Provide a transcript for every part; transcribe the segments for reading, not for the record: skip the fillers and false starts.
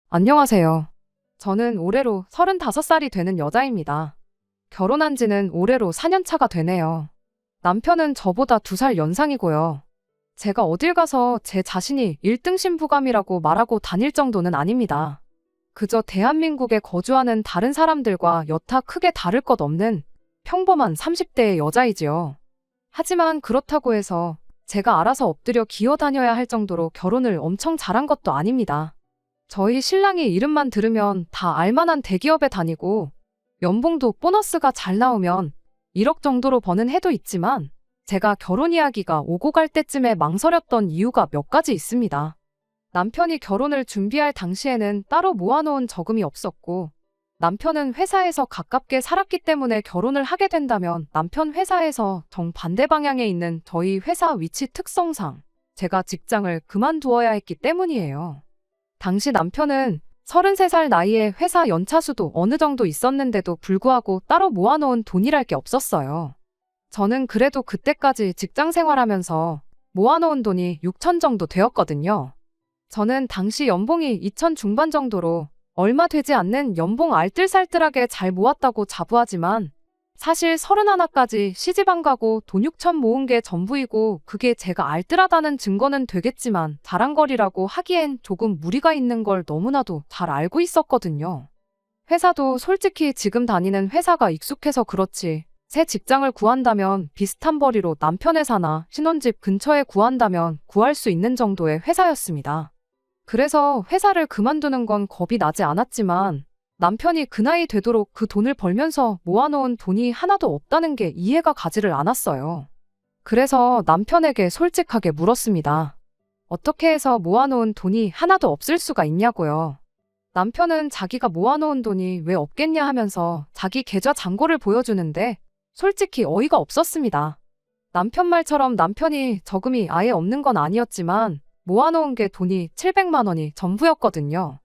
안녕하세요. 저는 올해로 35살이 되는 여자입니다. 결혼한 지는 올해로 4년 차가 되네요. 남편은 저보다 2살 연상이고요. 제가 어딜 가서 제 자신이 1등 신부감이라고 말하고 다닐 정도는 아닙니다. 그저 대한민국에 거주하는 다른 사람들과 여타 크게 다를 것 없는 평범한 30대의 여자이지요. 하지만 그렇다고 해서 제가 알아서 엎드려 기어 다녀야 할 정도로 결혼을 엄청 잘한 것도 아닙니다. 저희 신랑이 이름만 들으면 다 알만한 대기업에 다니고 연봉도 보너스가 잘 나오면 1억 정도로 버는 해도 있지만 제가 결혼 이야기가 오고 갈 때쯤에 망설였던 이유가 몇 가지 있습니다. 남편이 결혼을 준비할 당시에는 따로 모아놓은 저금이 없었고 남편은 회사에서 가깝게 살았기 때문에 결혼을 하게 된다면 남편 회사에서 정반대 방향에 있는 저희 회사 위치 특성상 제가 직장을 그만두어야 했기 때문이에요. 당시 남편은 33살 나이에 회사 연차수도 어느 정도 있었는데도 불구하고 따로 모아놓은 돈이랄 게 없었어요. 저는 그래도 그때까지 직장 생활하면서 모아놓은 돈이 6천 정도 되었거든요. 저는 당시 연봉이 2천 중반 정도로 얼마 되지 않는 연봉 알뜰살뜰하게 잘 모았다고 자부하지만 사실 31까지 시집 안 가고 돈 6천 모은 게 전부이고 그게 제가 알뜰하다는 증거는 되겠지만 자랑거리라고 하기엔 조금 무리가 있는 걸 너무나도 잘 알고 있었거든요. 회사도 솔직히 지금 다니는 회사가 익숙해서 그렇지 새 직장을 구한다면 비슷한 벌이로 남편 회사나 신혼집 근처에 구한다면 구할 수 있는 정도의 회사였습니다. 그래서 회사를 그만두는 건 겁이 나지 않았지만 남편이 그 나이 되도록 그 돈을 벌면서 모아놓은 돈이 하나도 없다는 게 이해가 가지를 않았어요. 그래서 남편에게 솔직하게 물었습니다. 어떻게 해서 모아놓은 돈이 하나도 없을 수가 있냐고요. 남편은 자기가 모아놓은 돈이 왜 없겠냐 하면서 자기 계좌 잔고를 보여주는데 솔직히 어이가 없었습니다. 남편 말처럼 남편이 저금이 아예 없는 건 아니었지만 모아놓은 게 돈이 700만 원이 전부였거든요.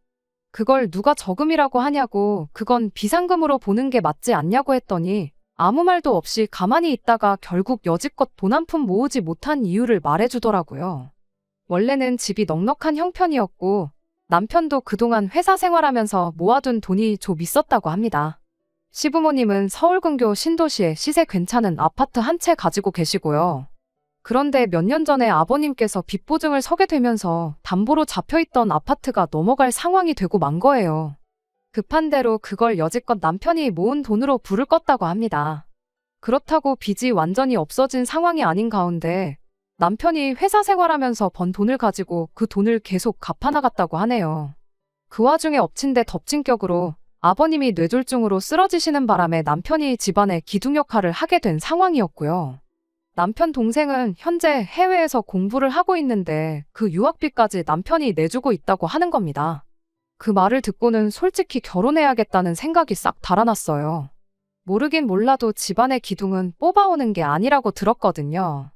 그걸 누가 저금이라고 하냐고 그건 비상금으로 보는 게 맞지 않냐고 했더니 아무 말도 없이 가만히 있다가 결국 여지껏 돈 한 푼 모으지 못한 이유를 말해주더라고요. 원래는 집이 넉넉한 형편이었고 남편도 그동안 회사 생활하면서 모아둔 돈이 좀 있었다고 합니다. 시부모님은 서울 근교 신도시에 시세 괜찮은 아파트 한 채 가지고 계시고요. 그런데 몇 년 전에 아버님께서 빚 보증을 서게 되면서 담보로 잡혀있던 아파트가 넘어갈 상황이 되고 만 거예요. 급한 대로 그걸 여지껏 남편이 모은 돈으로 불을 껐다고 합니다. 그렇다고 빚이 완전히 없어진 상황이 아닌 가운데 남편이 회사 생활하면서 번 돈을 가지고 그 돈을 계속 갚아나갔다고 하네요. 그 와중에 엎친 데 덮친 격으로 아버님이 뇌졸중으로 쓰러지시는 바람에 남편이 집안의 기둥 역할을 하게 된 상황이었고요. 남편 동생은 현재 해외에서 공부를 하고 있는데 그 유학비까지 남편이 내주고 있다고 하는 겁니다. 그 말을 듣고는 솔직히 결혼해야겠다는 생각이 싹 달아났어요. 모르긴 몰라도 집안의 기둥은 뽑아오는 게 아니라고 들었거든요.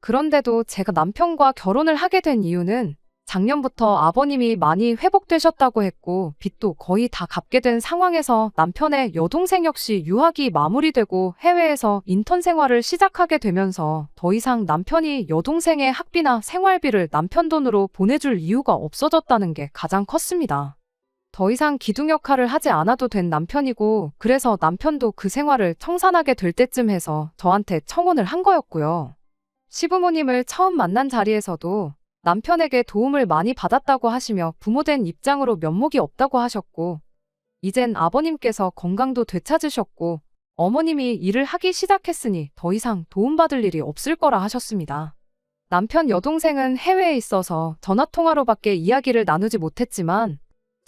그런데도 제가 남편과 결혼을 하게 된 이유는 작년부터 아버님이 많이 회복되셨다고 했고 빚도 거의 다 갚게 된 상황에서 남편의 여동생 역시 유학이 마무리되고 해외에서 인턴 생활을 시작하게 되면서 더 이상 남편이 여동생의 학비나 생활비를 남편 돈으로 보내줄 이유가 없어졌다는 게 가장 컸습니다. 더 이상 기둥 역할을 하지 않아도 된 남편이고 그래서 남편도 그 생활을 청산하게 될 때쯤 해서 저한테 청혼을 한 거였고요. 시부모님을 처음 만난 자리에서도 남편에게 도움을 많이 받았다고 하시며 부모된 입장으로 면목이 없다고 하셨고 이젠 아버님께서 건강도 되찾으셨고 어머님이 일을 하기 시작했으니 더 이상 도움받을 일이 없을 거라 하셨습니다. 남편 여동생은 해외에 있어서 전화통화로밖에 이야기를 나누지 못했지만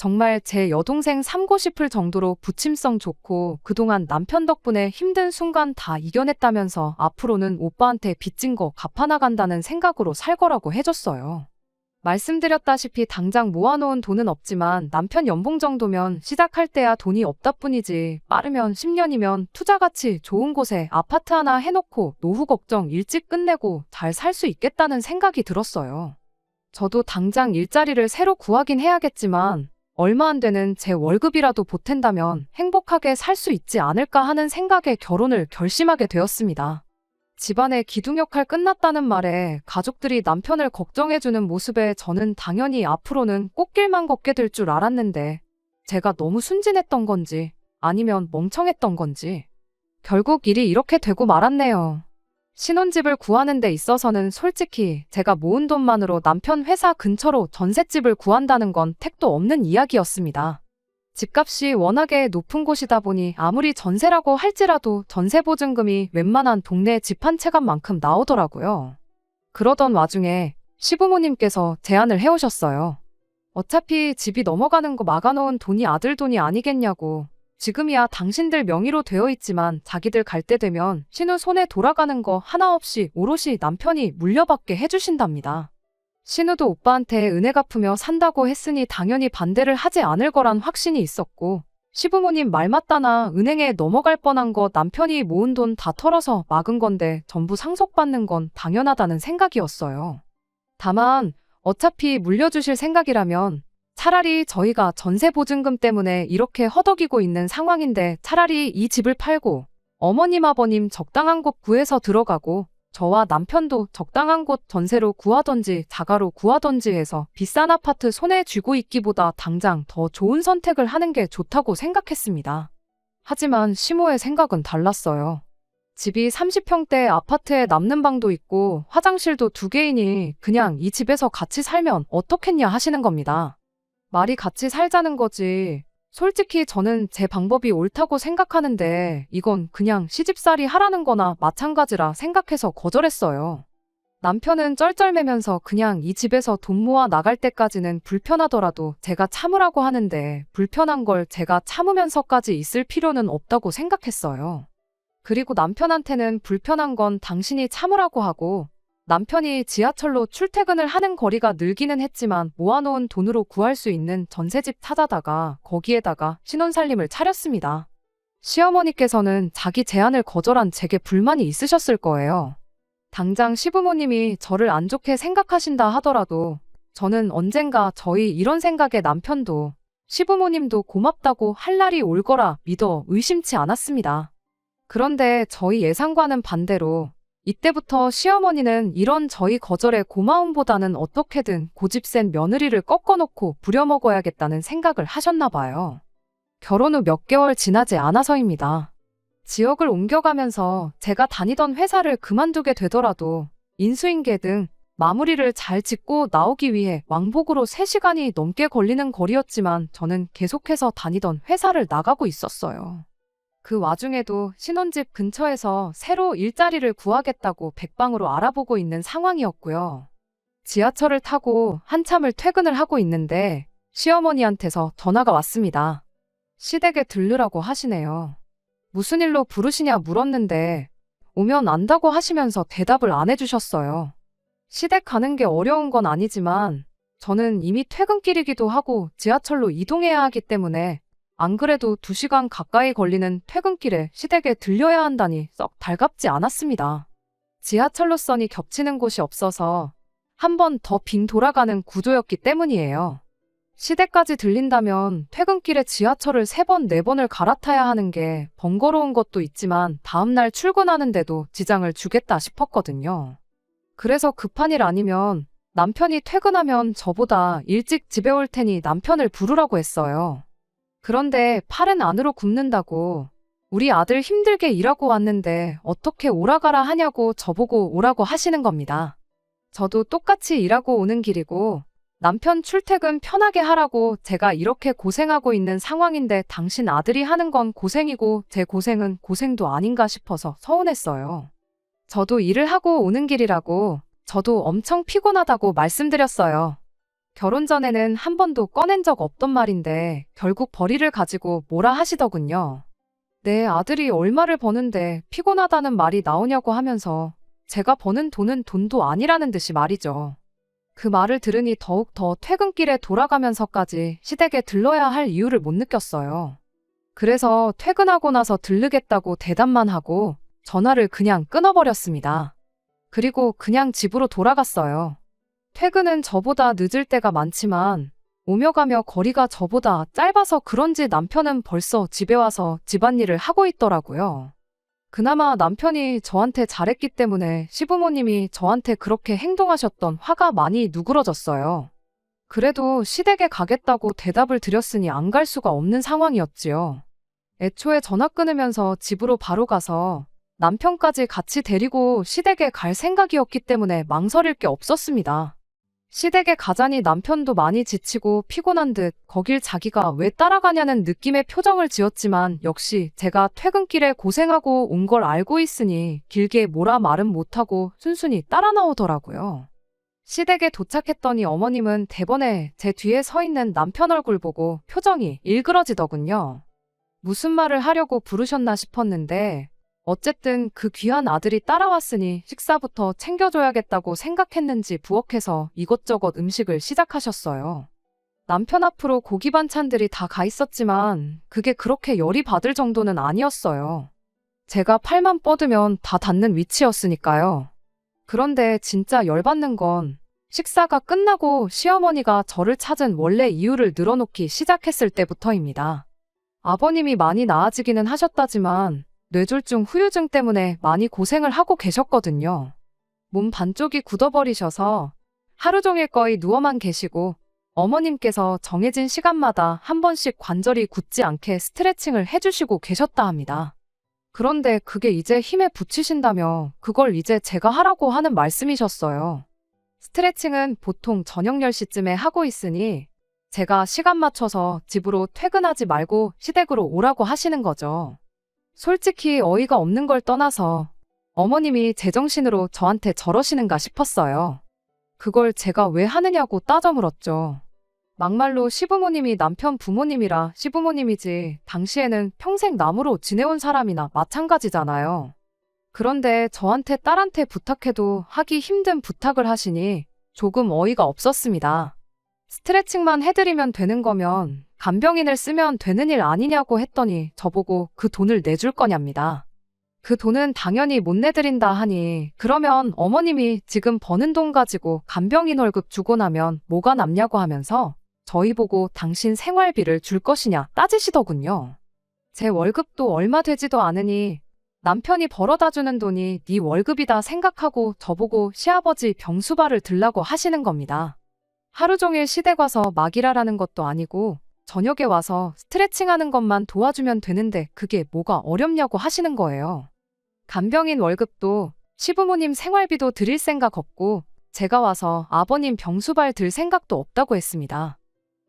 정말 제 여동생 삼고 싶을 정도로 부침성 좋고 그동안 남편 덕분에 힘든 순간 다 이겨냈다면서 앞으로는 오빠한테 빚진 거 갚아나간다는 생각으로 살 거라고 해줬어요. 말씀드렸다시피 당장 모아놓은 돈은 없지만 남편 연봉 정도면 시작할 때야 돈이 없다 뿐이지 빠르면 10년이면 투자가치 좋은 곳에 아파트 하나 해놓고 노후 걱정 일찍 끝내고 잘 살 수 있겠다는 생각이 들었어요. 저도 당장 일자리를 새로 구하긴 해야겠지만 얼마 안 되는 제 월급이라도 보탠다면 행복하게 살 수 있지 않을까 하는 생각에 결혼을 결심하게 되었습니다. 집안의 기둥 역할 끝났다는 말에 가족들이 남편을 걱정해주는 모습에 저는 당연히 앞으로는 꽃길만 걷게 될 줄 알았는데 제가 너무 순진했던 건지 아니면 멍청했던 건지 결국 일이 이렇게 되고 말았네요. 신혼집을 구하는 데 있어서는 솔직히 제가 모은 돈만으로 남편 회사 근처로 전셋집을 구한다는 건 택도 없는 이야기였습니다. 집값이 워낙에 높은 곳이다 보니 아무리 전세라고 할지라도 전세보증금이 웬만한 동네 집 한 채 값만큼 나오더라고요. 그러던 와중에 시부모님께서 제안을 해오셨어요. 어차피 집이 넘어가는 거 막아놓은 돈이 아들 돈이 아니겠냐고. 지금이야 당신들 명의로 되어 있지만 자기들 갈 때 되면 신우 손에 돌아가는 거 하나 없이 오롯이 남편이 물려받게 해주신답니다. 신우도 오빠한테 은혜 갚으며 산다고 했으니 당연히 반대를 하지 않을 거란 확신이 있었고 시부모님 말 맞다나 은행에 넘어갈 뻔한 거 남편이 모은 돈 다 털어서 막은 건데 전부 상속받는 건 당연하다는 생각이었어요. 다만 어차피 물려주실 생각이라면 차라리 저희가 전세보증금 때문에 이렇게 허덕이고 있는 상황인데 차라리 이 집을 팔고 어머님 아버님 적당한 곳 구해서 들어가고 저와 남편도 적당한 곳 전세로 구하던지 자가로 구하던지 해서 비싼 아파트 손에 쥐고 있기보다 당장 더 좋은 선택을 하는 게 좋다고 생각했습니다. 하지만 시모의 생각은 달랐어요. 집이 30평대 아파트에 남는 방도 있고 화장실도 2개이니 그냥 이 집에서 같이 살면 어떻겠냐 하시는 겁니다. 말이 같이 살자는 거지. 솔직히 저는 제 방법이 옳다고 생각하는데 이건 그냥 시집살이 하라는 거나 마찬가지라 생각해서 거절했어요. 남편은 쩔쩔매면서 그냥 이 집에서 돈 모아 나갈 때까지는 불편하더라도 제가 참으라고 하는데 불편한 걸 제가 참으면서까지 있을 필요는 없다고 생각했어요. 그리고 남편한테는 불편한 건 당신이 참으라고 하고 남편이 지하철로 출퇴근을 하는 거리가 늘기는 했지만 모아놓은 돈으로 구할 수 있는 전세집 찾아다가 거기에다가 신혼살림을 차렸습니다. 시어머니께서는 자기 제안을 거절한 제게 불만이 있으셨을 거예요. 당장 시부모님이 저를 안 좋게 생각하신다 하더라도 저는 언젠가 저희 이런 생각에 남편도 시부모님도 고맙다고 할 날이 올 거라 믿어 의심치 않았습니다. 그런데 저희 예상과는 반대로 이때부터 시어머니는 이런 저희 거절의 고마움보다는 어떻게든 고집센 며느리를 꺾어놓고 부려먹어야겠다는 생각을 하셨나 봐요. 결혼 후 몇 개월 지나지 않아서입니다. 지역을 옮겨가면서 제가 다니던 회사를 그만두게 되더라도 인수인계 등 마무리를 잘 짓고 나오기 위해 왕복으로 3시간이 넘게 걸리는 거리였지만 저는 계속해서 다니던 회사를 나가고 있었어요. 그 와중에도 신혼집 근처에서 새로 일자리를 구하겠다고 백방으로 알아보고 있는 상황이었고요. 지하철을 타고 한참을 퇴근을 하고 있는데 시어머니한테서 전화가 왔습니다. 시댁에 들르라고 하시네요. 무슨 일로 부르시냐 물었는데 오면 안다고 하시면서 대답을 안 해주셨어요. 시댁 가는 게 어려운 건 아니지만 저는 이미 퇴근길이기도 하고 지하철로 이동해야 하기 때문에 안 그래도 2시간 가까이 걸리는 퇴근길에 시댁에 들려야 한다니 썩 달갑지 않았습니다. 지하철 노선이 겹치는 곳이 없어서 한 번 더 빙 돌아가는 구조였기 때문이에요. 시댁까지 들린다면 퇴근길에 지하철을 3번, 4번을 갈아타야 하는 게 번거로운 것도 있지만 다음날 출근하는데도 지장을 주겠다 싶었거든요. 그래서 급한 일 아니면 남편이 퇴근하면 저보다 일찍 집에 올 테니 남편을 부르라고 했어요. 그런데 팔은 안으로 굽는다고 우리 아들 힘들게 일하고 왔는데 어떻게 오라가라 하냐고 저보고 오라고 하시는 겁니다. 저도 똑같이 일하고 오는 길이고 남편 출퇴근 편하게 하라고 제가 이렇게 고생하고 있는 상황인데 당신 아들이 하는 건 고생이고 제 고생은 고생도 아닌가 싶어서 서운했어요. 저도 일을 하고 오는 길이라고 저도 엄청 피곤하다고 말씀드렸어요. 결혼 전에는 한 번도 꺼낸 적 없던 말인데 결국 벌이를 가지고 뭐라 하시더군요. 내 아들이 얼마를 버는데 피곤하다는 말이 나오냐고 하면서 제가 버는 돈은 돈도 아니라는 듯이 말이죠. 그 말을 들으니 더욱 더 퇴근길에 돌아가면서까지 시댁에 들러야 할 이유를 못 느꼈어요. 그래서 퇴근하고 나서 들르겠다고 대답만 하고 전화를 그냥 끊어버렸습니다. 그리고 그냥 집으로 돌아갔어요. 퇴근은 저보다 늦을 때가 많지만 오며 가며 거리가 저보다 짧아서 그런지 남편은 벌써 집에 와서 집안일을 하고 있더라고요. 그나마 남편이 저한테 잘했기 때문에 시부모님이 저한테 그렇게 행동하셨던 화가 많이 누그러졌어요. 그래도 시댁에 가겠다고 대답을 드렸으니 안 갈 수가 없는 상황이었지요. 애초에 전화 끊으면서 집으로 바로 가서 남편까지 같이 데리고 시댁에 갈 생각이었기 때문에 망설일 게 없었습니다. 시댁에 가자니 남편도 많이 지치고 피곤한 듯 거길 자기가 왜 따라가냐는 느낌의 표정을 지었지만 역시 제가 퇴근길에 고생하고 온 걸 알고 있으니 길게 뭐라 말은 못하고 순순히 따라 나오더라고요. 시댁에 도착했더니 어머님은 대번에 제 뒤에 서 있는 남편 얼굴 보고 표정이 일그러지더군요. 무슨 말을 하려고 부르셨나 싶었는데 어쨌든 그 귀한 아들이 따라왔으니 식사부터 챙겨줘야겠다고 생각했는지 부엌에서 이것저것 음식을 시작하셨어요. 남편 앞으로 고기 반찬들이 다 가 있었지만 그게 그렇게 열이 받을 정도는 아니었어요. 제가 팔만 뻗으면 다 닿는 위치였으니까요. 그런데 진짜 열받는 건 식사가 끝나고 시어머니가 저를 찾은 원래 이유를 늘어놓기 시작했을 때부터입니다. 아버님이 많이 나아지기는 하셨다지만 뇌졸중 후유증 때문에 많이 고생을 하고 계셨거든요. 몸 반쪽이 굳어버리셔서 하루 종일 거의 누워만 계시고 어머님께서 정해진 시간마다 한 번씩 관절이 굳지 않게 스트레칭을 해주시고 계셨다 합니다. 그런데 그게 이제 힘에 부치신다며 그걸 이제 제가 하라고 하는 말씀이셨어요. 스트레칭은 보통 저녁 10시쯤에 하고 있으니 제가 시간 맞춰서 집으로 퇴근하지 말고 시댁으로 오라고 하시는 거죠. 솔직히 어이가 없는 걸 떠나서 어머님이 제정신으로 저한테 저러시는가 싶었어요. 그걸 제가 왜 하느냐고 따져 물었죠. 막말로 시부모님이 남편 부모님이라 시부모님이지 당시에는 평생 남으로 지내온 사람이나 마찬가지잖아요. 그런데 저한테 딸한테 부탁해도 하기 힘든 부탁을 하시니 조금 어이가 없었습니다. 스트레칭만 해드리면 되는 거면 간병인을 쓰면 되는 일 아니냐고 했더니 저보고 그 돈을 내줄 거냐입니다. 그 돈은 당연히 못 내드린다 하니 그러면 어머님이 지금 버는 돈 가지고 간병인 월급 주고 나면 뭐가 남냐고 하면서 저희 보고 당신 생활비를 줄 것이냐 따지시더군요. 제 월급도 얼마 되지도 않으니 남편이 벌어다 주는 돈이 네 월급이다 생각하고 저보고 시아버지 병수발을 들라고 하시는 겁니다. 하루 종일 시댁 와서 막 일하라는 것도 아니고 저녁에 와서 스트레칭 하는 것만 도와주면 되는데 그게 뭐가 어렵냐고 하시는 거예요. 간병인 월급도 시부모님 생활비도 드릴 생각 없고 제가 와서 아버님 병수발 들 생각도 없다고 했습니다.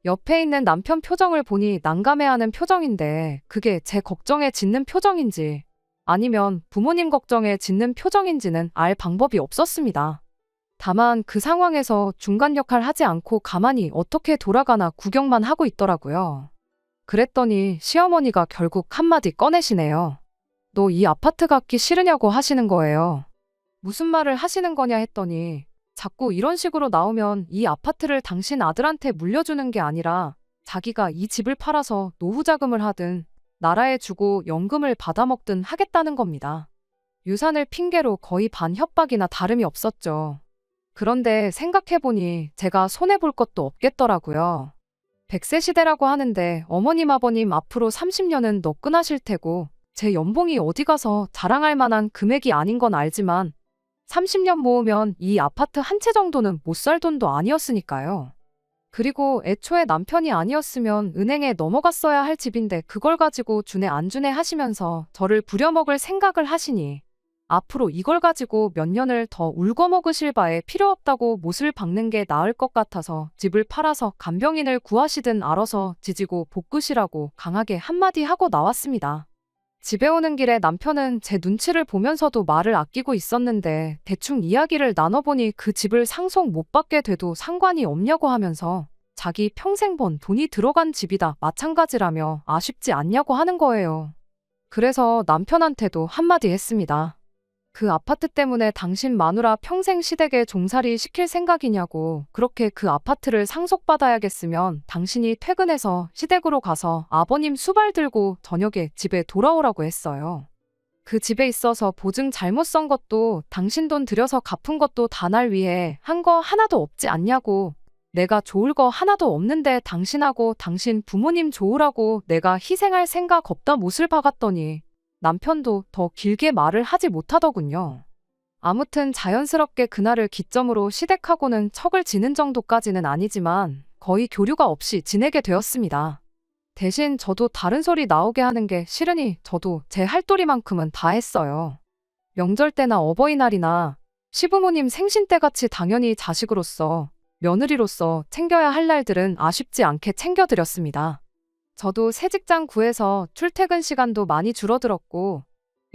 옆에 있는 남편 표정을 보니 난감해하는 표정인데 그게 제 걱정에 짓는 표정인지 아니면 부모님 걱정에 짓는 표정인지는 알 방법이 없었습니다. 다만 그 상황에서 중간 역할 하지 않고 가만히 어떻게 돌아가나 구경만 하고 있더라고요. 그랬더니 시어머니가 결국 한마디 꺼내시네요. 너 이 아파트 갖기 싫으냐고 하시는 거예요. 무슨 말을 하시는 거냐 했더니 자꾸 이런 식으로 나오면 이 아파트를 당신 아들한테 물려주는 게 아니라 자기가 이 집을 팔아서 노후 자금을 하든 나라에 주고 연금을 받아먹든 하겠다는 겁니다. 유산을 핑계로 거의 반 협박이나 다름이 없었죠. 그런데 생각해보니 제가 손해볼 것도 없겠더라고요. 100세 시대라고 하는데 어머님 아버님 앞으로 30년은 너끈하실 테고 제 연봉이 어디 가서 자랑할 만한 금액이 아닌 건 알지만 30년 모으면 이 아파트 한 채 정도는 못 살 돈도 아니었으니까요. 그리고 애초에 남편이 아니었으면 은행에 넘어갔어야 할 집인데 그걸 가지고 주네 안 주네 하시면서 저를 부려먹을 생각을 하시니 앞으로 이걸 가지고 몇 년을 더 울거먹으실 바에 필요 없다고 못을 박는 게 나을 것 같아서 집을 팔아서 간병인을 구하시든 알아서 지지고 볶으시라고 강하게 한마디 하고 나왔습니다. 집에 오는 길에 남편은 제 눈치를 보면서도 말을 아끼고 있었는데 대충 이야기를 나눠보니 그 집을 상속 못 받게 돼도 상관이 없냐고 하면서 자기 평생 번 돈이 들어간 집이다 마찬가지라며 아쉽지 않냐고 하는 거예요. 그래서 남편한테도 한마디 했습니다. 그 아파트 때문에 당신 마누라 평생 시댁에 종살이 시킬 생각이냐고. 그렇게 그 아파트를 상속받아야겠으면 당신이 퇴근해서 시댁으로 가서 아버님 수발 들고 저녁에 집에 돌아오라고 했어요. 그 집에 있어서 보증 잘못 선 것도 당신 돈 들여서 갚은 것도 다 날 위해 한 거 하나도 없지 않냐고. 내가 좋을 거 하나도 없는데 당신하고 당신 부모님 좋으라고 내가 희생할 생각 없다 못을 박았더니 남편도 더 길게 말을 하지 못하더군요. 아무튼 자연스럽게 그날을 기점으로 시댁하고는 척을 지는 정도까지는 아니지만 거의 교류가 없이 지내게 되었습니다. 대신 저도 다른 소리 나오게 하는 게 싫으니 저도 제 할도리만큼은 다 했어요. 명절 때나 어버이날이나 시부모님 생신 때 같이 당연히 자식으로서, 며느리로서 챙겨야 할 날들은 아쉽지 않게 챙겨드렸습니다. 저도 새 직장 구해서 출퇴근 시간도 많이 줄어들었고,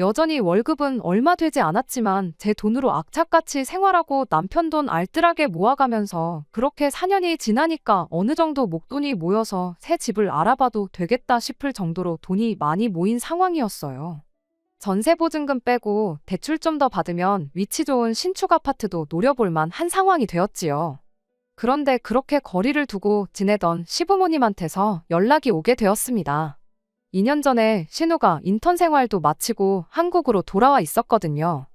여전히 월급은 얼마 되지 않았지만 제 돈으로 악착같이 생활하고 남편 돈 알뜰하게 모아가면서 그렇게 4년이 지나니까 어느 정도 목돈이 모여서 새 집을 알아봐도 되겠다 싶을 정도로 돈이 많이 모인 상황이었어요. 전세 보증금 빼고 대출 좀 더 받으면 위치 좋은 신축 아파트도 노려볼만 한 상황이 되었지요. 그런데 그렇게 거리를 두고 지내던 시부모님한테서 연락이 오게 되었습니다. 2년 전에 신우가 인턴 생활도 마치고 한국으로 돌아와 있었거든요.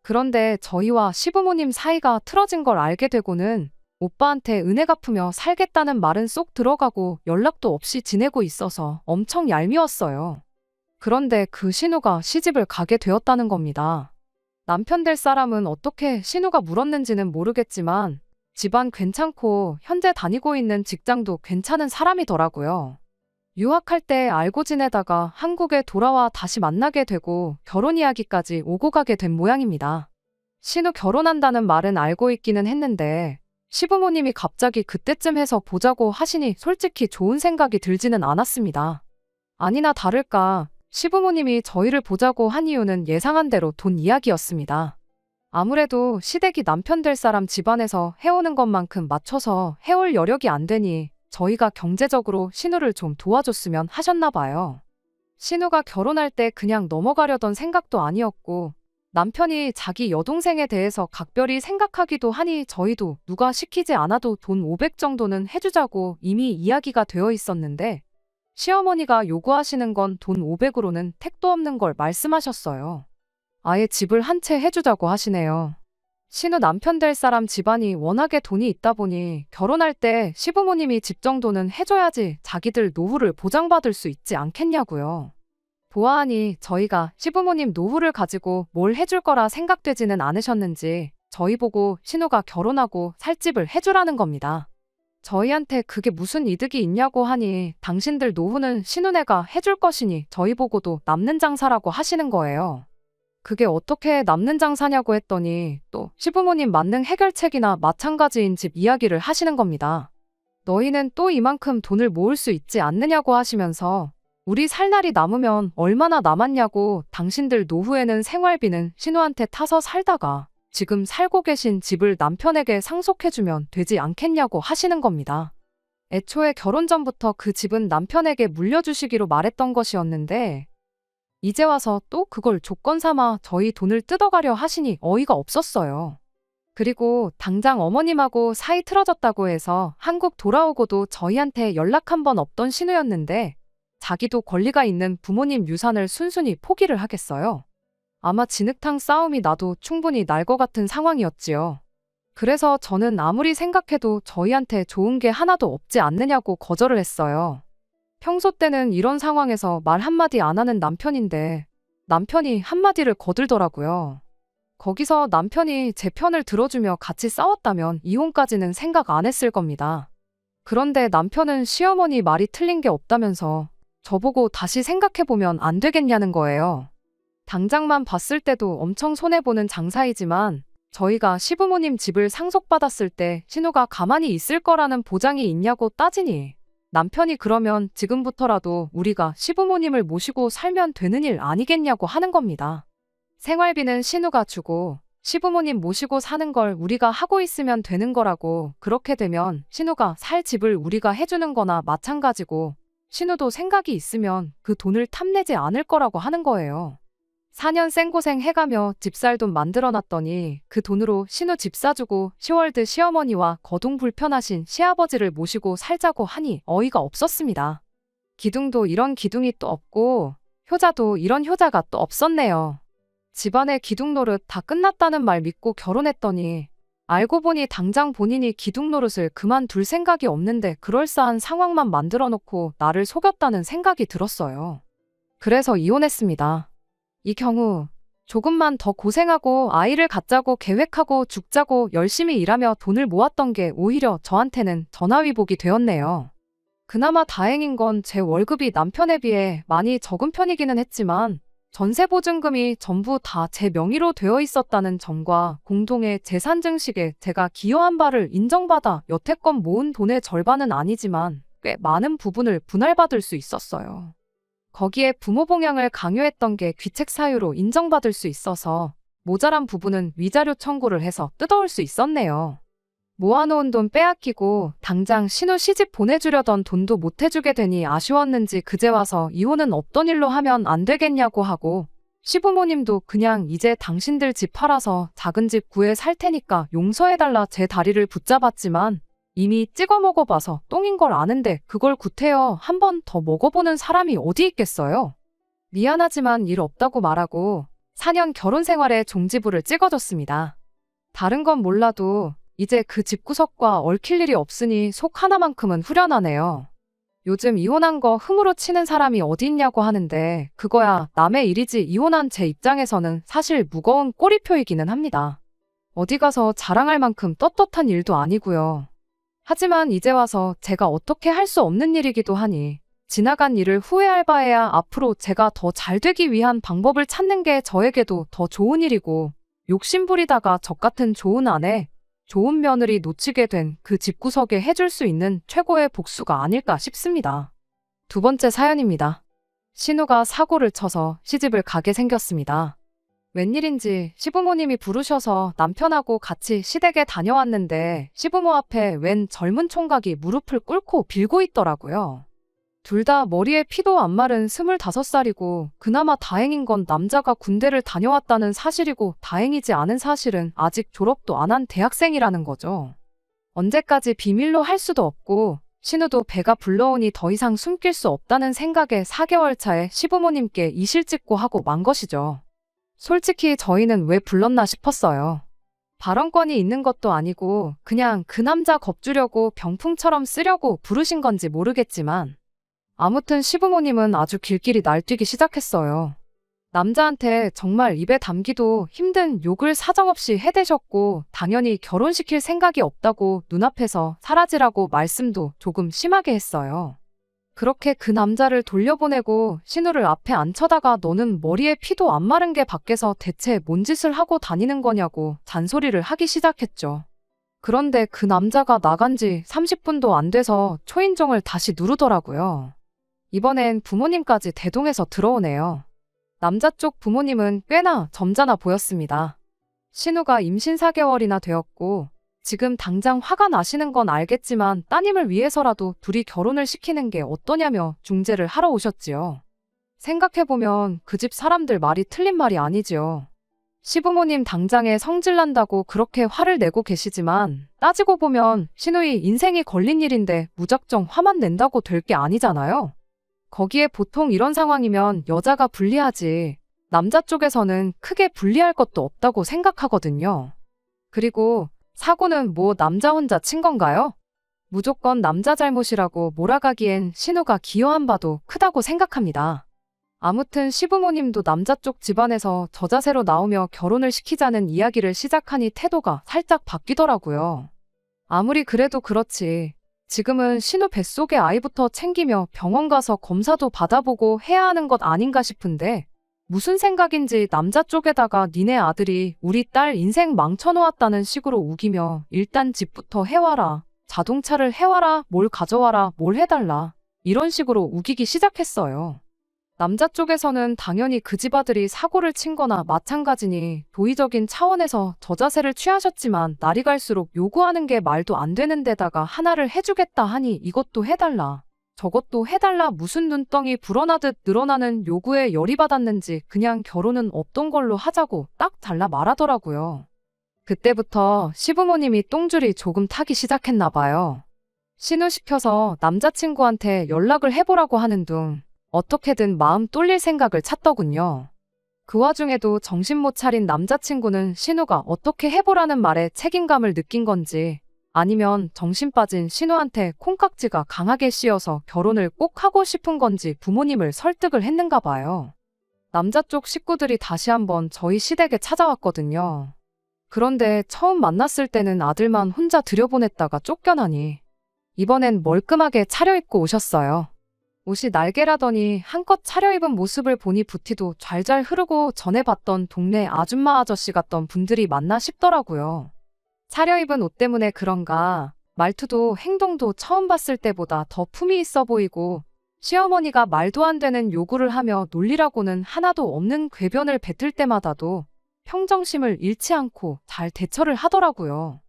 그런데 저희와 시부모님 사이가 틀어진 걸 알게 되고는 오빠한테 은혜 갚으며 살겠다는 말은 쏙 들어가고 연락도 없이 지내고 있어서 엄청 얄미웠어요. 그런데 그 신우가 시집을 가게 되었다는 겁니다. 남편 될 사람은 어떻게 신우가 물었는지는 모르겠지만 집안 괜찮고 현재 다니고 있는 직장도 괜찮은 사람이더라고요. 유학할 때 알고 지내다가 한국에 돌아와 다시 만나게 되고 결혼 이야기까지 오고 가게 된 모양입니다. 신우 결혼한다는 말은 알고 있기는 했는데 시부모님이 갑자기 그때쯤 해서 보자고 하시니 솔직히 좋은 생각이 들지는 않았습니다. 아니나 다를까 시부모님이 저희를 보자고 한 이유는 예상한 대로 돈 이야기였습니다. 아무래도 시댁이 남편 될 사람 집안에서 해오는 것만큼 맞춰서 해올 여력이 안 되니 저희가 경제적으로 신우를 좀 도와줬으면 하셨나 봐요. 신우가 결혼할 때 그냥 넘어가려던 생각도 아니었고 남편이 자기 여동생에 대해서 각별히 생각하기도 하니 저희도 누가 시키지 않아도 돈 500 정도는 해주자고 이미 이야기가 되어 있었는데 시어머니가 요구하시는 건 돈 500으로는 택도 없는 걸 말씀하셨어요. 아예 집을 한 채 해주자고 하시네요. 신우 남편 될 사람 집안이 워낙에 돈이 있다 보니 결혼할 때 시부모님이 집 정도는 해줘야지 자기들 노후를 보장받을 수 있지 않겠냐고요. 보아하니 저희가 시부모님 노후를 가지고 뭘 해줄 거라 생각되지는 않으셨는지 저희 보고 신우가 결혼하고 살 집을 해주라는 겁니다. 저희한테 그게 무슨 이득이 있냐고 하니 당신들 노후는 신우네가 해줄 것이니 저희 보고도 남는 장사라고 하시는 거예요. 그게 어떻게 남는 장사냐고 했더니 또 시부모님 만능 해결책이나 마찬가지인 집 이야기를 하시는 겁니다. 너희는 또 이만큼 돈을 모을 수 있지 않느냐고 하시면서 우리 살 날이 남으면 얼마나 남았냐고 당신들 노후에는 생활비는 신우한테 타서 살다가 지금 살고 계신 집을 남편에게 상속해주면 되지 않겠냐고 하시는 겁니다. 애초에 결혼 전부터 그 집은 남편에게 물려주시기로 말했던 것이었는데 이제 와서 또 그걸 조건 삼아 저희 돈을 뜯어가려 하시니 어이가 없었어요. 그리고 당장 어머님하고 사이 틀어졌다고 해서 한국 돌아오고도 저희한테 연락 한 번 없던 신우였는데 자기도 권리가 있는 부모님 유산을 순순히 포기를 하겠어요. 아마 진흙탕 싸움이 나도 충분히 날 것 같은 상황이었지요. 그래서 저는 아무리 생각해도 저희한테 좋은 게 하나도 없지 않느냐고 거절을 했어요. 평소 때는 이런 상황에서 말 한마디 안 하는 남편인데 남편이 한마디를 거들더라고요. 거기서 남편이 제 편을 들어주며 같이 싸웠다면 이혼까지는 생각 안 했을 겁니다. 그런데 남편은 시어머니 말이 틀린 게 없다면서 저보고 다시 생각해보면 안 되겠냐는 거예요. 당장만 봤을 때도 엄청 손해보는 장사이지만 저희가 시부모님 집을 상속받았을 때 신우가 가만히 있을 거라는 보장이 있냐고 따지니 남편이 그러면 지금부터라도 우리가 시부모님을 모시고 살면 되는 일 아니겠냐고 하는 겁니다. 생활비는 신우가 주고 시부모님 모시고 사는 걸 우리가 하고 있으면 되는 거라고 그렇게 되면 신우가 살 집을 우리가 해주는 거나 마찬가지고 신우도 생각이 있으면 그 돈을 탐내지 않을 거라고 하는 거예요. 4년 생고생 해가며 집살 돈 만들어놨더니 그 돈으로 신우 집 사주고 시월드 시어머니와 거동 불편하신 시아버지를 모시고 살자고 하니 어이가 없었습니다. 기둥도 이런 기둥이 또 없고 효자도 이런 효자가 또 없었네요. 집안의 기둥 노릇 다 끝났다는 말 믿고 결혼했더니 알고 보니 당장 본인이 기둥 노릇을 그만둘 생각이 없는데 그럴싸한 상황만 만들어 놓고 나를 속였다는 생각이 들었어요. 그래서 이혼했습니다. 이 경우 조금만 더 고생하고 아이를 갖자고 계획하고 죽자고 열심히 일하며 돈을 모았던 게 오히려 저한테는 전화위복이 되었네요. 그나마 다행인 건 제 월급이 남편에 비해 많이 적은 편이기는 했지만 전세보증금이 전부 다 제 명의로 되어 있었다는 점과 공동의 재산 증식에 제가 기여한 바를 인정받아 여태껏 모은 돈의 절반은 아니지만 꽤 많은 부분을 분할받을 수 있었어요. 거기에 부모 봉양을 강요했던 게 귀책 사유로 인정받을 수 있어서 모자란 부분은 위자료 청구를 해서 뜯어올 수 있었네요. 모아놓은 돈 빼앗기고 당장 신우 시집 보내주려던 돈도 못 해주게 되니 아쉬웠는지 그제 와서 이혼은 없던 일로 하면 안 되겠냐고 하고 시부모님도 그냥 이제 당신들 집 팔아서 작은 집 구해 살 테니까 용서해달라 제 다리를 붙잡았지만 이미 찍어 먹어봐서 똥인 걸 아는데 그걸 구태여 한 번 더 먹어보는 사람이 어디 있겠어요? 미안하지만 일 없다고 말하고 4년 결혼 생활에 종지부를 찍어줬습니다. 다른 건 몰라도 이제 그 집구석과 얽힐 일이 없으니 속 하나만큼은 후련하네요. 요즘 이혼한 거 흠으로 치는 사람이 어디 있냐고 하는데 그거야 남의 일이지 이혼한 제 입장에서는 사실 무거운 꼬리표이기는 합니다. 어디 가서 자랑할 만큼 떳떳한 일도 아니고요. 하지만 이제 와서 제가 어떻게 할 수 없는 일이기도 하니 지나간 일을 후회할 바에야 앞으로 제가 더 잘 되기 위한 방법을 찾는 게 저에게도 더 좋은 일이고 욕심부리다가 저 같은 좋은 아내, 좋은 며느리 놓치게 된 그 집구석에 해줄 수 있는 최고의 복수가 아닐까 싶습니다. 두 번째 사연입니다. 신우가 사고를 쳐서 시집을 가게 생겼습니다. 웬일인지 시부모님이 부르셔서 남편하고 같이 시댁에 다녀왔는데 시부모 앞에 웬 젊은 총각이 무릎을 꿇고 빌고 있더라고요. 둘 다 머리에 피도 안 마른 25살이고 그나마 다행인 건 남자가 군대를 다녀왔다는 사실이고 다행이지 않은 사실은 아직 졸업도 안 한 대학생이라는 거죠. 언제까지 비밀로 할 수도 없고 신우도 배가 불러오니 더 이상 숨길 수 없다는 생각에 4개월 차에 시부모님께 이실 찍고 하고 만 것이죠. 솔직히 저희는 왜 불렀나 싶었어요. 발언권이 있는 것도 아니고 그냥 그 남자 겁주려고 병풍처럼 쓰려고 부르신 건지 모르겠지만 아무튼 시부모님은 아주 길길이 날뛰기 시작했어요. 남자한테 정말 입에 담기도 힘든 욕을 사정없이 해대셨고 당연히 결혼시킬 생각이 없다고 눈앞에서 사라지라고 말씀도 조금 심하게 했어요. 그렇게 그 남자를 돌려보내고 신우를 앞에 앉혀다가 너는 머리에 피도 안 마른 게 밖에서 대체 뭔 짓을 하고 다니는 거냐고 잔소리를 하기 시작했죠. 그런데 그 남자가 나간 지 30분도 안 돼서 초인종을 다시 누르더라고요. 이번엔 부모님까지 대동해서 들어오네요. 남자 쪽 부모님은 꽤나 점잖아 보였습니다. 신우가 임신 4개월이나 되었고 지금 당장 화가 나시는 건 알겠지만 따님을 위해서라도 둘이 결혼을 시키는 게 어떠냐며 중재를 하러 오셨지요. 생각해보면 그 집 사람들 말이 틀린 말이 아니지요. 시부모님 당장에 성질난다고 그렇게 화를 내고 계시지만 따지고 보면 신우이 인생이 걸린 일인데 무작정 화만 낸다고 될 게 아니잖아요. 거기에 보통 이런 상황이면 여자가 불리하지 남자 쪽에서는 크게 불리할 것도 없다고 생각하거든요. 그리고 사고는 뭐 남자 혼자 친 건가요? 무조건 남자 잘못이라고 몰아가기엔 신우가 기여한 바도 크다고 생각합니다. 아무튼 시부모님도 남자 쪽 집안에서 저자세로 나오며 결혼을 시키자는 이야기를 시작하니 태도가 살짝 바뀌더라고요. 아무리 그래도 그렇지. 지금은 신우 뱃속의 아이부터 챙기며 병원 가서 검사도 받아보고 해야 하는 것 아닌가 싶은데 무슨 생각인지 남자 쪽에다가 니네 아들이 우리 딸 인생 망쳐놓았다는 식으로 우기며 일단 집부터 해와라, 자동차를 해와라, 뭘 가져와라, 뭘 해달라 이런 식으로 우기기 시작했어요. 남자 쪽에서는 당연히 그 집 아들이 사고를 친 거나 마찬가지니 도의적인 차원에서 저자세를 취하셨지만 날이 갈수록 요구하는 게 말도 안 되는 데다가 하나를 해주겠다 하니 이것도 해달라, 저것도 해달라 무슨 눈덩이 불어나듯 늘어나는 요구에 열이 받았는지 그냥 결혼은 없던 걸로 하자고 딱 잘라 말하더라고요. 그때부터 시부모님이 똥줄이 조금 타기 시작했나 봐요. 신우시켜서 남자친구한테 연락을 해보라고 하는 둥 어떻게든 마음 뚫릴 생각을 찾더군요. 그 와중에도 정신 못 차린 남자친구는 신우가 어떻게 해보라는 말에 책임감을 느낀 건지 아니면 정신 빠진 신우한테 콩깍지가 강하게 씌어서 결혼을 꼭 하고 싶은 건지 부모님을 설득을 했는가 봐요. 남자 쪽 식구들이 다시 한번 저희 시댁에 찾아왔거든요. 그런데 처음 만났을 때는 아들만 혼자 들여보냈다가 쫓겨나니 이번엔 멀끔하게 차려입고 오셨어요. 옷이 날개라더니 한껏 차려입은 모습을 보니 부티도 잘잘 흐르고 전에 봤던 동네 아줌마 아저씨 같던 분들이 맞나 싶더라고요. 차려입은 옷 때문에 그런가 말투도 행동도 처음 봤을 때보다 더 품이 있어 보이고 시어머니가 말도 안 되는 요구를 하며 놀리라고는 하나도 없는 궤변을 뱉을 때마다도 평정심을 잃지 않고 잘 대처를 하더라고요.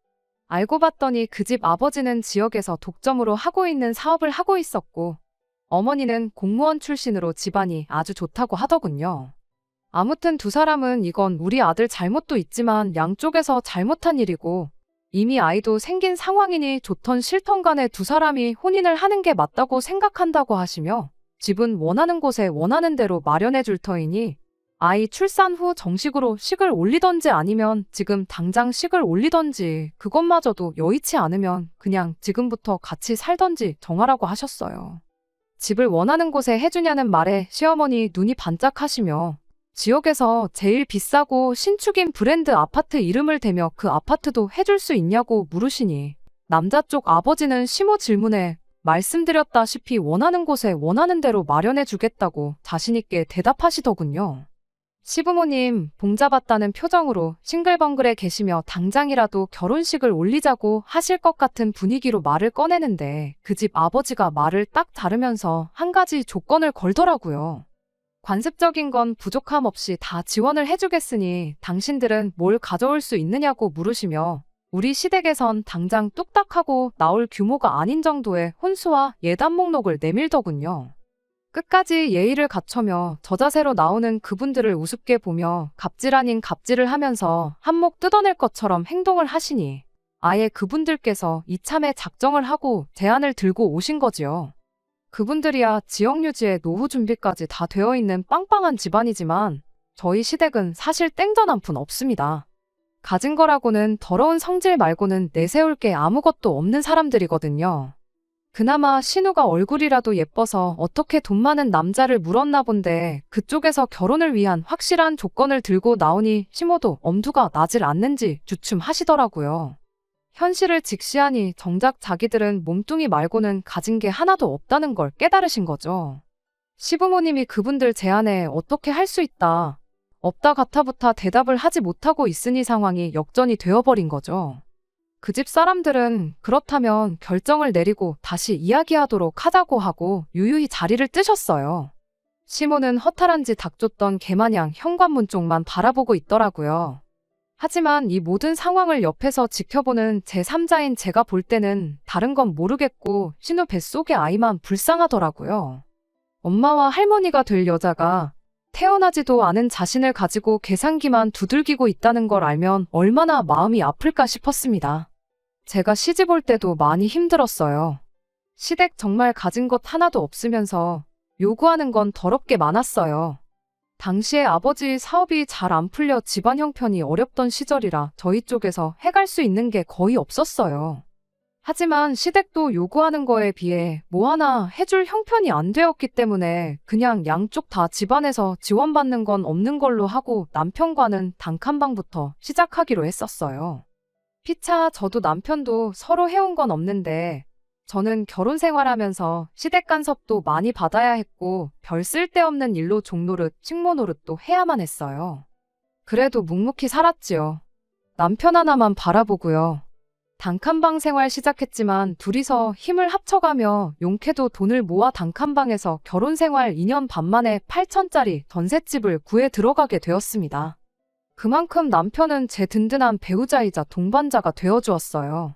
알고 봤더니 그 집 아버지는 지역에서 독점으로 하고 있는 사업을 하고 있었고 어머니는 공무원 출신으로 집안이 아주 좋다고 하더군요. 아무튼 두 사람은 이건 우리 아들 잘못도 있지만 양쪽에서 잘못한 일이고 이미 아이도 생긴 상황이니 좋던 싫던 간에 두 사람이 혼인을 하는 게 맞다고 생각한다고 하시며 집은 원하는 곳에 원하는 대로 마련해 줄 터이니 아이 출산 후 정식으로 식을 올리던지 아니면 지금 당장 식을 올리던지 그것마저도 여의치 않으면 그냥 지금부터 같이 살던지 정하라고 하셨어요. 집을 원하는 곳에 해주냐는 말에 시어머니 눈이 반짝하시며 지역에서 제일 비싸고 신축인 브랜드 아파트 이름을 대며 그 아파트도 해줄 수 있냐고 물으시니 남자 쪽 아버지는 시모 질문에 말씀드렸다시피 원하는 곳에 원하는 대로 마련해 주겠다고 자신있게 대답하시더군요. 시부모님 봉잡았다는 표정으로 싱글벙글해 계시며 당장이라도 결혼식을 올리자고 하실 것 같은 분위기로 말을 꺼내는데 그 집 아버지가 말을 딱 자르면서 한 가지 조건을 걸더라고요. 관습적인 건 부족함 없이 다 지원을 해주겠으니 당신들은 뭘 가져올 수 있느냐고 물으시며 우리 시댁에선 당장 뚝딱하고 나올 규모가 아닌 정도의 혼수와 예단 목록을 내밀더군요. 끝까지 예의를 갖춰며 저자세로 나오는 그분들을 우습게 보며 갑질 아닌 갑질을 하면서 한몫 뜯어낼 것처럼 행동을 하시니 아예 그분들께서 이참에 작정을 하고 제안을 들고 오신 거지요. 그분들이야 지역 유지에 노후 준비까지 다 되어 있는 빵빵한 집안이지만 저희 시댁은 사실 땡전 한 푼 없습니다. 가진 거라고는 더러운 성질 말고는 내세울 게 아무것도 없는 사람들이거든요. 그나마 신우가 얼굴이라도 예뻐서 어떻게 돈 많은 남자를 물었나 본데 그쪽에서 결혼을 위한 확실한 조건을 들고 나오니 시모도 엄두가 나질 않는지 주춤하시더라고요. 현실을 직시하니 정작 자기들은 몸뚱이 말고는 가진 게 하나도 없다는 걸 깨달으신 거죠. 시부모님이 그분들 제안에 어떻게 할 수 있다, 없다 같아부터 대답을 하지 못하고 있으니 상황이 역전이 되어버린 거죠. 그 집 사람들은 그렇다면 결정을 내리고 다시 이야기하도록 하자고 하고 유유히 자리를 뜨셨어요. 시모는 허탈한지 닥쳤던 개마냥 현관문 쪽만 바라보고 있더라고요. 하지만 이 모든 상황을 옆에서 지켜보는 제3자인 제가 볼 때는 다른 건 모르겠고 신우 뱃속의 아이만 불쌍하더라고요. 엄마와 할머니가 될 여자가 태어나지도 않은 자신을 가지고 계산기만 두들기고 있다는 걸 알면 얼마나 마음이 아플까 싶었습니다. 제가 시집 올 때도 많이 힘들었어요. 시댁 정말 가진 것 하나도 없으면서 요구하는 건 더럽게 많았어요. 당시에 아버지 사업이 잘 안 풀려 집안 형편이 어렵던 시절이라 저희 쪽에서 해갈 수 있는 게 거의 없었어요. 하지만 시댁도 요구하는 거에 비해 뭐 하나 해줄 형편이 안 되었기 때문에 그냥 양쪽 다 집안에서 지원받는 건 없는 걸로 하고 남편과는 단칸방부터 시작하기로 했었어요. 피차 저도 남편도 서로 해온 건 없는데 저는 결혼 생활하면서 시댁 간섭도 많이 받아야 했고 별 쓸데없는 일로 종노릇, 식모 노릇도 해야만 했어요. 그래도 묵묵히 살았지요. 남편 하나만 바라보고요. 단칸방 생활 시작했지만 둘이서 힘을 합쳐가며 용케도 돈을 모아 단칸방에서 결혼 생활 2년 반 만에 8천짜리 전셋집을 구해 들어가게 되었습니다. 그만큼 남편은 제 든든한 배우자이자 동반자가 되어주었어요.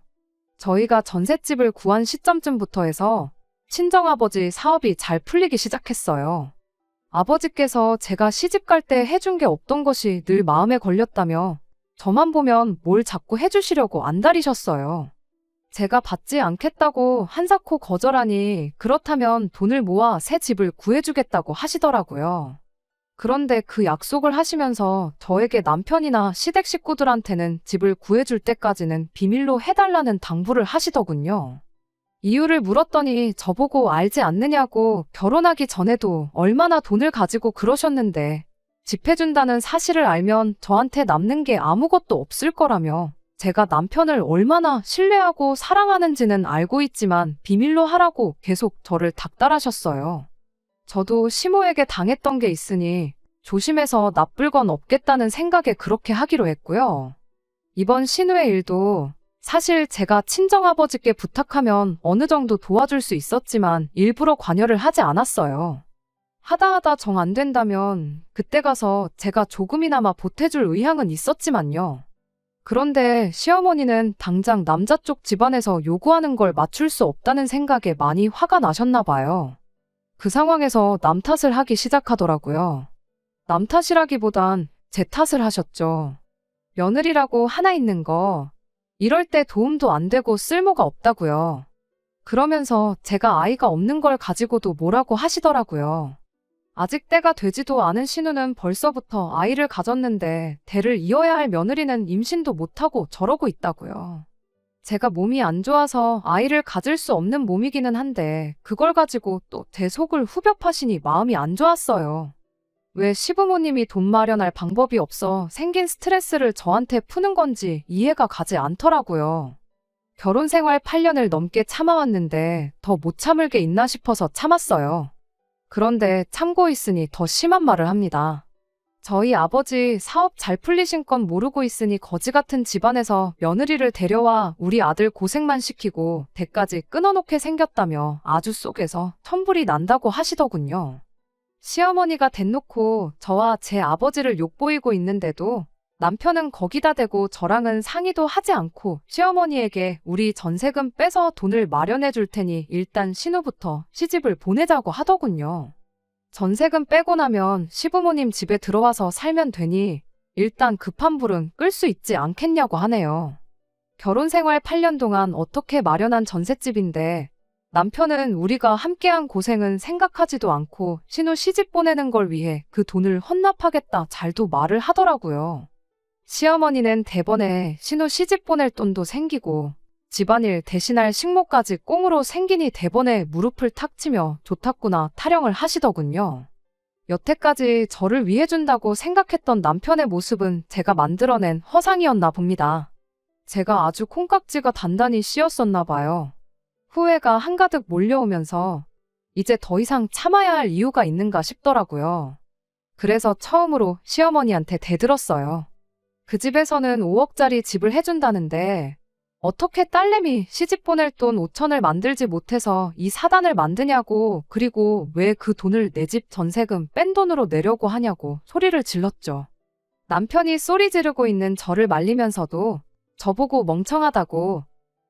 저희가 전셋집을 구한 시점쯤부터 해서 친정아버지 사업이 잘 풀리기 시작했어요. 아버지께서 제가 시집갈 때 해준 게 없던 것이 늘 마음에 걸렸다며 저만 보면 뭘 자꾸 해주시려고 안달이셨어요. 제가 받지 않겠다고 한사코 거절하니 그렇다면 돈을 모아 새 집을 구해주겠다고 하시더라고요. 그런데 그 약속을 하시면서 저에게 남편이나 시댁 식구들한테는 집을 구해줄 때까지는 비밀로 해달라는 당부를 하시더군요. 이유를 물었더니 저보고 알지 않느냐고 결혼하기 전에도 얼마나 돈을 가지고 그러셨는데 집 해준다는 사실을 알면 저한테 남는 게 아무것도 없을 거라며 제가 남편을 얼마나 신뢰하고 사랑하는지는 알고 있지만 비밀로 하라고 계속 저를 닥달하셨어요. 저도 시모에게 당했던 게 있으니 조심해서 나쁠 건 없겠다는 생각에 그렇게 하기로 했고요. 이번 신우의 일도 사실 제가 친정아버지께 부탁하면 어느 정도 도와줄 수 있었지만 일부러 관여를 하지 않았어요. 하다 정 안 된다면 그때 가서 제가 조금이나마 보태줄 의향은 있었지만요. 그런데 시어머니는 당장 남자 쪽 집안에서 요구하는 걸 맞출 수 없다는 생각에 많이 화가 나셨나 봐요. 그 상황에서 남 탓을 하기 시작하더라고요. 남 탓이라기보단 제 탓을 하셨죠. 며느리라고 하나 있는 거 이럴 때 도움도 안 되고 쓸모가 없다고요. 그러면서 제가 아이가 없는 걸 가지고도 뭐라고 하시더라고요. 아직 때가 되지도 않은 신우는 벌써부터 아이를 가졌는데 대를 이어야 할 며느리는 임신도 못하고 저러고 있다고요. 제가 몸이 안 좋아서 아이를 가질 수 없는 몸이기는 한데 그걸 가지고 또 제 속을 후벼 파시니 마음이 안 좋았어요. 왜 시부모님이 돈 마련할 방법이 없어 생긴 스트레스를 저한테 푸는 건지 이해가 가지 않더라고요. 결혼 생활 8년을 넘게 참아왔는데 더 못 참을 게 있나 싶어서 참았어요. 그런데 참고 있으니 더 심한 말을 합니다. 저희 아버지 사업 잘 풀리신 건 모르고 있으니 거지 같은 집안에서 며느리를 데려와 우리 아들 고생만 시키고 대까지 끊어놓게 생겼다며 아주 속에서 천불이 난다고 하시더군요. 시어머니가 대놓고 저와 제 아버지를 욕보이고 있는데도 남편은 거기다 대고 저랑은 상의도 하지 않고 시어머니에게 우리 전세금 빼서 돈을 마련해 줄 테니 일단 신우부터 시집을 보내자고 하더군요. 전세금 빼고 나면 시부모님 집에 들어와서 살면 되니 일단 급한 불은 끌 수 있지 않겠냐고 하네요. 결혼 생활 8년 동안 어떻게 마련한 전셋집인데 남편은 우리가 함께한 고생은 생각하지도 않고 신우 시집 보내는 걸 위해 그 돈을 헌납하겠다 잘도 말을 하더라고요. 시어머니는 대번에 신우 시집 보낼 돈도 생기고 집안일 대신할 식모까지 꽁으로 생기니 대번에 무릎을 탁 치며 좋다구나 타령을 하시더군요. 여태까지 저를 위해준다고 생각했던 남편의 모습은 제가 만들어낸 허상이었나 봅니다. 제가 아주 콩깍지가 단단히 씌었었나 봐요. 후회가 한가득 몰려오면서 이제 더 이상 참아야 할 이유가 있는가 싶더라고요. 그래서 처음으로 시어머니한테 대들었어요. 그 집에서는 5억짜리 집을 해준다는데 어떻게 딸내미 시집 보낼 돈 5천을 만들지 못해서 이 사단을 만드냐고, 그리고 왜 그 돈을 내 집 전세금 뺀 돈으로 내려고 하냐고 소리를 질렀죠. 남편이 소리 지르고 있는 저를 말리면서도 저보고 멍청하다고,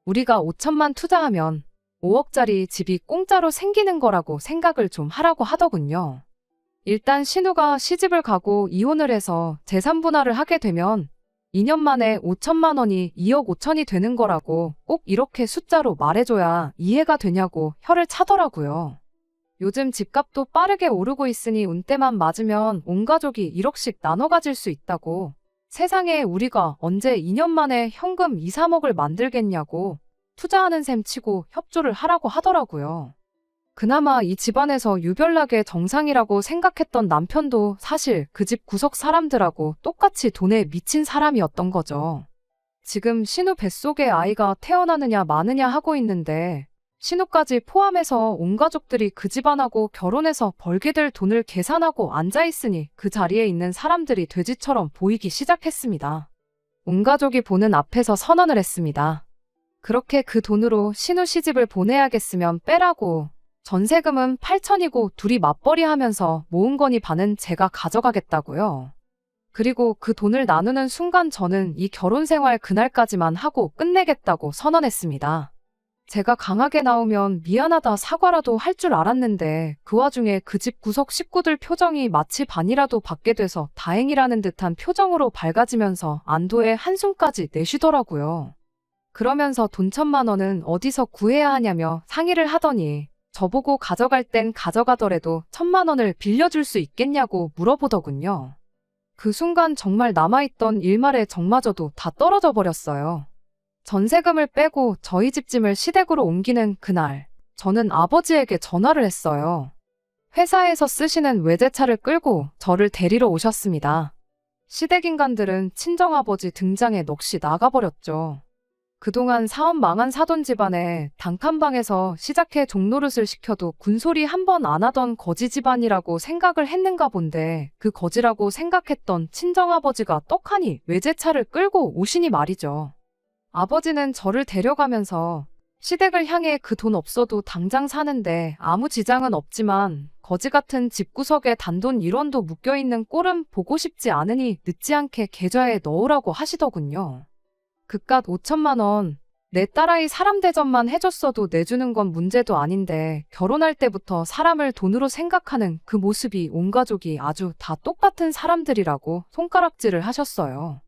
우리가 5천만 투자하면 5억짜리 집이 공짜로 생기는 거라고 생각을 좀 하라고 하더군요. 일단 신우가 시집을 가고 이혼을 해서 재산 분할을 하게 되면 2년 만에 5천만 원이 2억 5천이 되는 거라고 꼭 이렇게 숫자로 말해줘야 이해가 되냐고 혀를 차더라고요. 요즘 집값도 빠르게 오르고 있으니 운때만 맞으면 온 가족이 1억씩 나눠 가질 수 있다고, 세상에 우리가 언제 2년 만에 현금 2, 3억을 만들겠냐고 투자하는 셈 치고 협조를 하라고 하더라고요. 그나마 이 집안에서 유별나게 정상이라고 생각했던 남편도 사실 그 집 구석 사람들하고 똑같이 돈에 미친 사람이었던 거죠. 지금 신우 뱃속에 아이가 태어나느냐 마느냐 하고 있는데 신우까지 포함해서 온 가족들이 그 집안하고 결혼해서 벌게 될 돈을 계산하고 앉아있으니 그 자리에 있는 사람들이 돼지처럼 보이기 시작했습니다. 온 가족이 보는 앞에서 선언을 했습니다. 그렇게 그 돈으로 신우 시집을 보내야겠으면 빼라고. 전세금은 8천이고 둘이 맞벌이 하면서 모은 거니 반은 제가 가져가겠다고요. 그리고 그 돈을 나누는 순간 저는 이 결혼 생활 그날까지만 하고 끝내겠다고 선언했습니다. 제가 강하게 나오면 미안하다 사과라도 할 줄 알았는데 그 와중에 그 집 구석 식구들 표정이 마치 반이라도 받게 돼서 다행이라는 듯한 표정으로 밝아지면서 안도의 한숨까지 내쉬더라고요. 그러면서 돈 1,000만 원은 어디서 구해야 하냐며 상의를 하더니 저보고 가져갈 땐 가져가더라도 1,000만 원을 빌려줄 수 있겠냐고 물어보더군요. 그 순간 정말 남아있던 일말의 정마저도 다 떨어져 버렸어요. 전세금을 빼고 저희 집 짐을 시댁으로 옮기는 그날, 저는 아버지에게 전화를 했어요. 회사에서 쓰시는 외제차를 끌고 저를 데리러 오셨습니다. 시댁인간들은 친정아버지 등장에 넋이 나가버렸죠. 그동안 사업 망한 사돈 집안에 단칸방에서 시작해 종노릇을 시켜도 군소리 한 번 안 하던 거지 집안이라고 생각을 했는가 본데 그 거지라고 생각했던 친정아버지가 떡하니 외제차를 끌고 오시니 말이죠. 아버지는 저를 데려가면서 시댁을 향해 그 돈 없어도 당장 사는데 아무 지장은 없지만 거지 같은 집구석에 단돈 1원도 묶여있는 꼴은 보고 싶지 않으니 늦지 않게 계좌에 넣으라고 하시더군요. 그깟 5천만 원, 내 딸아이 사람 대접만 해줬어도 내주는 건 문제도 아닌데 결혼할 때부터 사람을 돈으로 생각하는 그 모습이 온 가족이 아주 다 똑같은 사람들이라고 손가락질을 하셨어요.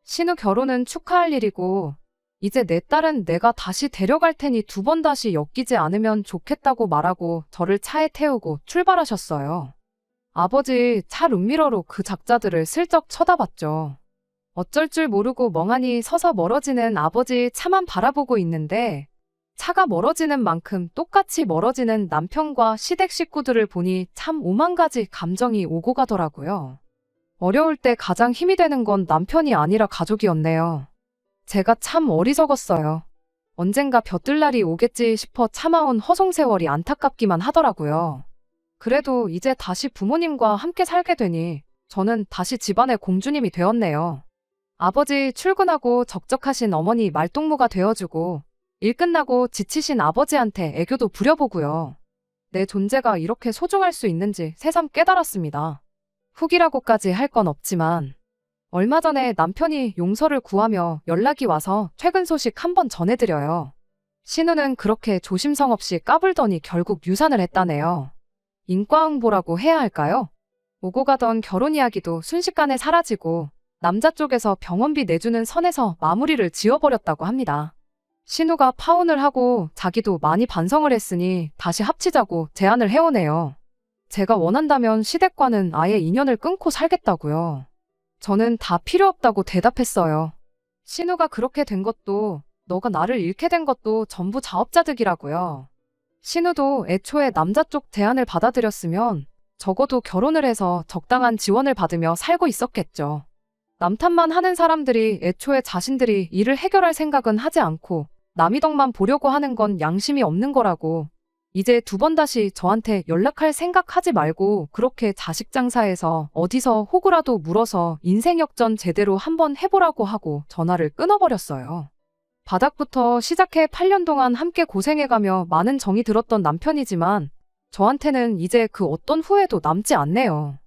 신우 결혼은 축하할 일이고 이제 내 딸은 내가 다시 데려갈 테니 2번 다시 엮이지 않으면 좋겠다고 말하고 저를 차에 태우고 출발하셨어요. 아버지 차 룸미러로 그 작자들을 슬쩍 쳐다봤죠. 어쩔 줄 모르고 멍하니 서서 멀어지는 아버지 차만 바라보고 있는데 차가 멀어지는 만큼 똑같이 멀어지는 남편과 시댁 식구들을 보니 참 오만 가지 감정이 오고 가더라고요. 어려울 때 가장 힘이 되는 건 남편이 아니라 가족이었네요. 제가 참 어리석었어요. 언젠가 벼뜰 날이 오겠지 싶어 참아온 허송세월이 안타깝기만 하더라고요. 그래도 이제 다시 부모님과 함께 살게 되니 저는 다시 집안의 공주님이 되었네요. 아버지 출근하고 적적하신 어머니 말동무가 되어주고 일 끝나고 지치신 아버지한테 애교도 부려보고요. 내 존재가 이렇게 소중할 수 있는지 새삼 깨달았습니다. 후기라고까지 할 건 없지만 얼마 전에 남편이 용서를 구하며 연락이 와서 최근 소식 한번 전해드려요. 신우는 그렇게 조심성 없이 까불더니 결국 유산을 했다네요. 인과응보라고 해야 할까요? 오고 가던 결혼 이야기도 순식간에 사라지고 남자 쪽에서 병원비 내주는 선에서 마무리를 지어버렸다고 합니다. 신우가 파혼을 하고 자기도 많이 반성을 했으니 다시 합치자고 제안을 해오네요. 제가 원한다면 시댁과는 아예 인연을 끊고 살겠다고요. 저는 다 필요 없다고 대답했어요. 신우가 그렇게 된 것도 너가 나를 잃게 된 것도 전부 자업자득이라고요. 신우도 애초에 남자 쪽 제안을 받아들였으면 적어도 결혼을 해서 적당한 지원을 받으며 살고 있었겠죠. 남 탓만 하는 사람들이 애초에 자신들이 일을 해결할 생각은 하지 않고 남의 덕만 보려고 하는 건 양심이 없는 거라고. 이제 2번 다시 저한테 연락할 생각하지 말고 그렇게 자식 장사해서 어디서 호구라도 물어서 인생 역전 제대로 한번 해보라고 하고 전화를 끊어버렸어요. 바닥부터 시작해 8년 동안 함께 고생해가며 많은 정이 들었던 남편이지만 저한테는 이제 그 어떤 후회도 남지 않네요.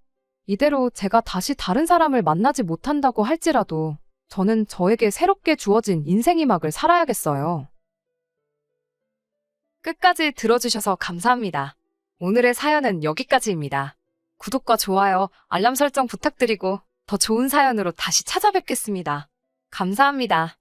이대로 제가 다시 다른 사람을 만나지 못한다고 할지라도 저는 저에게 새롭게 주어진 인생의 막을 살아야겠어요. 끝까지 들어주셔서 감사합니다. 오늘의 사연은 여기까지입니다. 구독과 좋아요, 알람 설정 부탁드리고 더 좋은 사연으로 다시 찾아뵙겠습니다. 감사합니다.